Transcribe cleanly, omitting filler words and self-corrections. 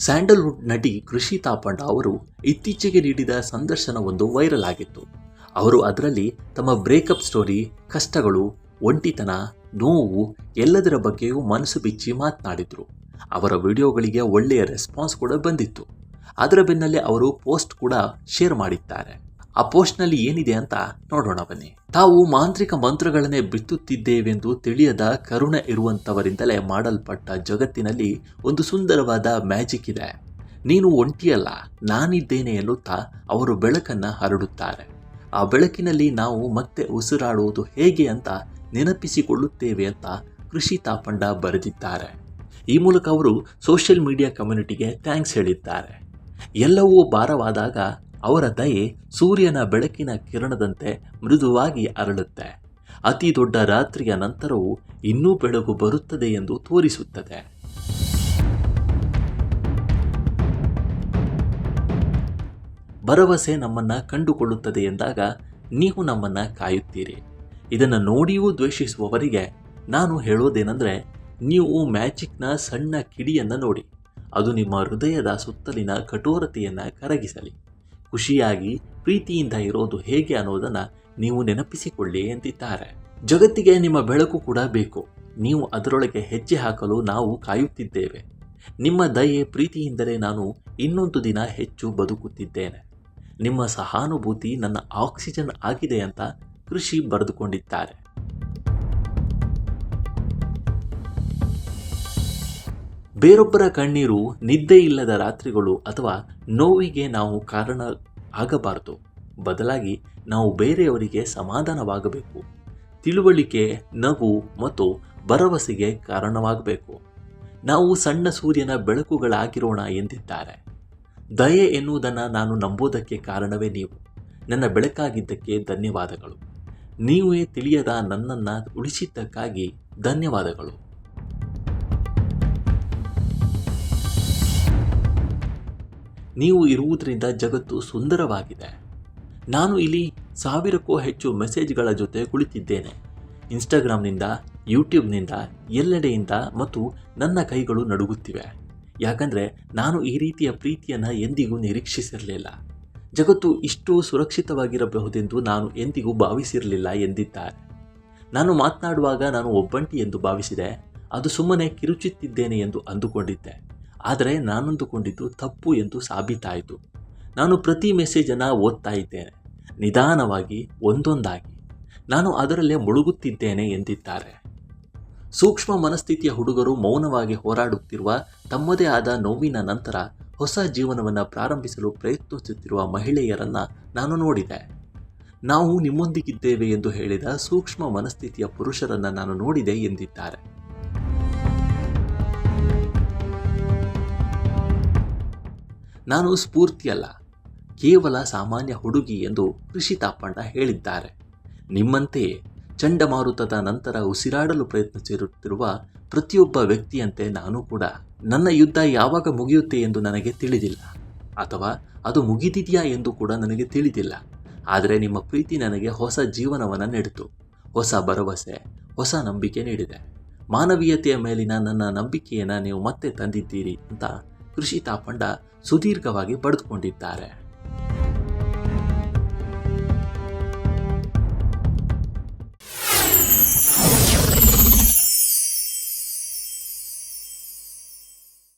Sandalwood ನಟಿ ಕೃಷಿ ತಾಪಂಡ ಅವರು ಇತ್ತೀಚೆಗೆ ನೀಡಿದ ಸಂದರ್ಶನವೊಂದು ವೈರಲ್ ಆಗಿತ್ತು. ಅವರು ಅದರಲ್ಲಿ ತಮ್ಮ ಬ್ರೇಕಪ್ ಸ್ಟೋರಿ, ಕಷ್ಟಗಳು, ಒಂಟಿತನ, ನೋವು ಎಲ್ಲದರ ಬಗ್ಗೆಯೂ ಮನಸ್ಸು ಬಿಚ್ಚಿ ಮಾತನಾಡಿದ್ರು. ಅವರ ವಿಡಿಯೋಗಳಿಗೆ ಒಳ್ಳೆಯ ರೆಸ್ಪಾನ್ಸ್ ಕೂಡ ಬಂದಿತ್ತು. ಅದರ ಬೆನ್ನಲ್ಲೇ ಅವರು ಪೋಸ್ಟ್ ಕೂಡ ಶೇರ್ ಮಾಡಿದ್ದಾರೆ. ಆ ಪೋಸ್ಟ್ನಲ್ಲಿ ಏನಿದೆ ಅಂತ ನೋಡೋಣ ಬನ್ನಿ. ತಾವು ಮಾಂತ್ರಿಕ ಮಂತ್ರಗಳನ್ನೇ ಬಿತ್ತುತ್ತಿದ್ದೇವೆಂದು ತಿಳಿಯದ ಕರುಣೆ ಇರುವಂತವರಿಂದಲೇ ಮಾಡಲ್ಪಟ್ಟ ಜಗತ್ತಿನಲ್ಲಿ ಒಂದು ಸುಂದರವಾದ ಮ್ಯಾಜಿಕ್ ಇದೆ. ನೀನು ಒಂಟಿಯಲ್ಲ, ನಾನಿದ್ದೇನೆ ಎನ್ನುತ್ತಾ ಅವರು ಬೆಳಕನ್ನ ಹರಡುತ್ತಾರೆ. ಆ ಬೆಳಕಿನಲ್ಲಿ ನಾವು ಮತ್ತೆ ಉಸಿರಾಡುವುದು ಹೇಗೆ ಅಂತ ನೆನಪಿಸಿಕೊಳ್ಳುತ್ತೇವೆ ಅಂತ ಕೃಷಿ ತಾಪಂಡ ಬರೆದಿದ್ದಾರೆ. ಈ ಮೂಲಕ ಅವರು ಸೋಷಿಯಲ್ ಮೀಡಿಯಾ ಕಮ್ಯುನಿಟಿಗೆ ಥ್ಯಾಂಕ್ಸ್ ಹೇಳಿದ್ದಾರೆ. ಎಲ್ಲವೂ ಭಾರವಾದಾಗ ಅವರ ದಯೆ ಸೂರ್ಯನ ಬೆಳಕಿನ ಕಿರಣದಂತೆ ಮೃದುವಾಗಿ ಅರಳುತ್ತೆ. ಅತಿ ದೊಡ್ಡ ರಾತ್ರಿಯ ನಂತರವೂ ಇನ್ನೂ ಬೆಳಕು ಬರುತ್ತದೆ ಎಂದು ತೋರಿಸುತ್ತದೆ. ಭರವಸೆ ನಮ್ಮನ್ನ ಕಂಡುಕೊಳ್ಳುತ್ತದೆ ಎಂದಾಗ ನೀವು ನಮ್ಮನ್ನ ಕಾಯುತ್ತೀರಿ. ಇದನ್ನು ನೋಡಿಯೂ ದ್ವೇಷಿಸುವವರಿಗೆ ನಾನು ಹೇಳೋದೇನೆಂದರೆ, ನೀವು ಮ್ಯಾಜಿಕ್ನ ಸಣ್ಣ ಕಿಡಿಯನ್ನು ನೋಡಿ. ಅದು ನಿಮ್ಮ ಹೃದಯದ ಸುತ್ತಲಿನ ಕಠೋರತೆಯನ್ನು ಕರಗಿಸಲಿ. ಖುಷಿಯಾಗಿ ಪ್ರೀತಿಯಿಂದ ಇರೋದು ಹೇಗೆ ಅನ್ನೋದನ್ನು ನೀವು ನೆನಪಿಸಿಕೊಳ್ಳಿ ಎಂದಿದ್ದಾರೆ. ಜಗತ್ತಿಗೆ ನಿಮ್ಮ ಬೆಳಕು ಕೂಡ ಬೇಕು. ನೀವು ಅದರೊಳಗೆ ಹೆಜ್ಜೆ ಹಾಕಲು ನಾವು ಕಾಯುತ್ತಿದ್ದೇವೆ. ನಿಮ್ಮ ದಯೆ ಪ್ರೀತಿಯಿಂದಲೇ ನಾನು ಇನ್ನೊಂದು ದಿನ ಹೆಚ್ಚು ಬದುಕುತ್ತಿದ್ದೇನೆ. ನಿಮ್ಮ ಸಹಾನುಭೂತಿ ನನ್ನ ಆಕ್ಸಿಜನ್ ಆಗಿದೆ ಅಂತ ಕೃಷಿ ಬರೆದುಕೊಂಡಿದ್ದಾರೆ. ಬೇರೊಬ್ಬರ ಕಣ್ಣೀರು, ನಿದ್ದೆ ಇಲ್ಲದ ರಾತ್ರಿಗಳು ಅಥವಾ ನೋವಿಗೆ ನಾವು ಕಾರಣ ಆಗಬಾರದು. ಬದಲಾಗಿ ನಾವು ಬೇರೆಯವರಿಗೆ ಸಮಾಧಾನವಾಗಬೇಕು. ತಿಳುವಳಿಕೆ, ನಗು ಮತ್ತು ಭರವಸೆಗೆ ಕಾರಣವಾಗಬೇಕು. ನಾವು ಸಣ್ಣ ಸೂರ್ಯನ ಬೆಳಕುಗಳಾಗಿರೋಣ ಎಂದಿದ್ದಾರೆ. ದಯೆ ಎನ್ನುವುದನ್ನು ನಾನು ನಂಬೋದಕ್ಕೆ ಕಾರಣವೇ ನೀವು. ನನ್ನ ಬೆಳಕಾಗಿದ್ದಕ್ಕೆ ಧನ್ಯವಾದಗಳು. ನೀವೇ ತಿಳಿಯದ ನನ್ನನ್ನು ಉಳಿಸಿದ್ದಕ್ಕಾಗಿ ಧನ್ಯವಾದಗಳು. ನೀವು ಇರುವುದರಿಂದ ಜಗತ್ತು ಸುಂದರವಾಗಿದೆ. ನಾನು ಇಲ್ಲಿ 1000ಕ್ಕೂ ಹೆಚ್ಚು ಮೆಸೇಜ್ಗಳ ಜೊತೆ ಕುಳಿತಿದ್ದೇನೆ. ಇನ್ಸ್ಟಾಗ್ರಾಮ್ನಿಂದ, ಯೂಟ್ಯೂಬ್ನಿಂದ, ಎಲ್ಲೆಡೆಯಿಂದ, ಮತ್ತು ನನ್ನ ಕೈಗಳು ನಡುಗುತ್ತಿವೆ. ಯಾಕಂದರೆ ನಾನು ಈ ರೀತಿಯ ಪ್ರೀತಿಯನ್ನು ಎಂದಿಗೂ ನಿರೀಕ್ಷಿಸಿರಲಿಲ್ಲ. ಜಗತ್ತು ಇಷ್ಟು ಸುರಕ್ಷಿತವಾಗಿರಬಹುದೆಂದು ನಾನು ಎಂದಿಗೂ ಭಾವಿಸಿರಲಿಲ್ಲ ಎಂದಿದ್ದಾರೆ. ನಾನು ಮಾತನಾಡುವಾಗ ನಾನು ಒಬ್ಬಂಟಿ ಎಂದು ಭಾವಿಸಿದೆ. ಅದು ಸುಮ್ಮನೆ ಕಿರುಚುತ್ತಿದ್ದೇನೆ ಎಂದು ಅಂದುಕೊಂಡಿದ್ದೆ. ಆದರೆ ನಾನಂದುಕೊಂಡಿದ್ದು ತಪ್ಪು ಎಂದು ಸಾಬೀತಾಯಿತು. ನಾನು ಪ್ರತಿ ಮೆಸೇಜನ್ನು ಓದ್ತಾ ಇದ್ದೇನೆ, ನಿಧಾನವಾಗಿ, ಒಂದೊಂದಾಗಿ. ನಾನು ಅದರಲ್ಲೇ ಮುಳುಗುತ್ತಿದ್ದೇನೆ ಎಂದಿದ್ದಾರೆ. ಸೂಕ್ಷ್ಮ ಮನಸ್ಥಿತಿಯ ಹುಡುಗರು ಮೌನವಾಗಿ ಹೋರಾಡುತ್ತಿರುವ ತಮ್ಮದೇ ಆದ ನೋವಿನ ನಂತರ ಹೊಸ ಜೀವನವನ್ನು ಪ್ರಾರಂಭಿಸಲು ಪ್ರಯತ್ನಿಸುತ್ತಿರುವ ಮಹಿಳೆಯರನ್ನು ನಾನು ನೋಡಿದೆ. ನಾವು ನಿಮ್ಮೊಂದಿಗಿದ್ದೇವೆ ಎಂದು ಹೇಳಿದ ಸೂಕ್ಷ್ಮ ಮನಸ್ಥಿತಿಯ ಪುರುಷರನ್ನು ನಾನು ನೋಡಿದೆ ಎಂದಿದ್ದಾರೆ. ನಾನು ಸ್ಫೂರ್ತಿಯಲ್ಲ, ಕೇವಲ ಸಾಮಾನ್ಯ ಹುಡುಗಿ ಎಂದು ಕೃಷಿ ತಾಪಂಡ ಹೇಳಿದ್ದಾರೆ. ನಿಮ್ಮಂತೆಯೇ ಚಂಡಮಾರುತದ ನಂತರ ಉಸಿರಾಡಲು ಪ್ರಯತ್ನಿಸುತ್ತಿರುವ ಪ್ರತಿಯೊಬ್ಬ ವ್ಯಕ್ತಿಯಂತೆ ನಾನು ಕೂಡ. ನನ್ನ ಯುದ್ಧ ಯಾವಾಗ ಮುಗಿಯುತ್ತೆ ಎಂದು ನನಗೆ ತಿಳಿದಿಲ್ಲ, ಅಥವಾ ಅದು ಮುಗಿದಿದೆಯಾ ಎಂದು ಕೂಡ ನನಗೆ ತಿಳಿದಿಲ್ಲ. ಆದರೆ ನಿಮ್ಮ ಪ್ರೀತಿ ನನಗೆ ಹೊಸ ಜೀವನವನ್ನು ನೀಡಿತು, ಹೊಸ ಭರವಸೆ, ಹೊಸ ನಂಬಿಕೆ ನೀಡಿದೆ. ಮಾನವೀಯತೆಯ ಮೇಲಿನ ನನ್ನ ನಂಬಿಕೆಯನ್ನು ನೀವು ಮತ್ತೆ ತಂದಿದ್ದೀರಿ ಅಂತ ಕೃಷಿ ತಾಪಂಡ ಸುದೀರ್ಘವಾಗಿ ಬರೆದುಕೊಂಡಿದ್ದಾರೆ.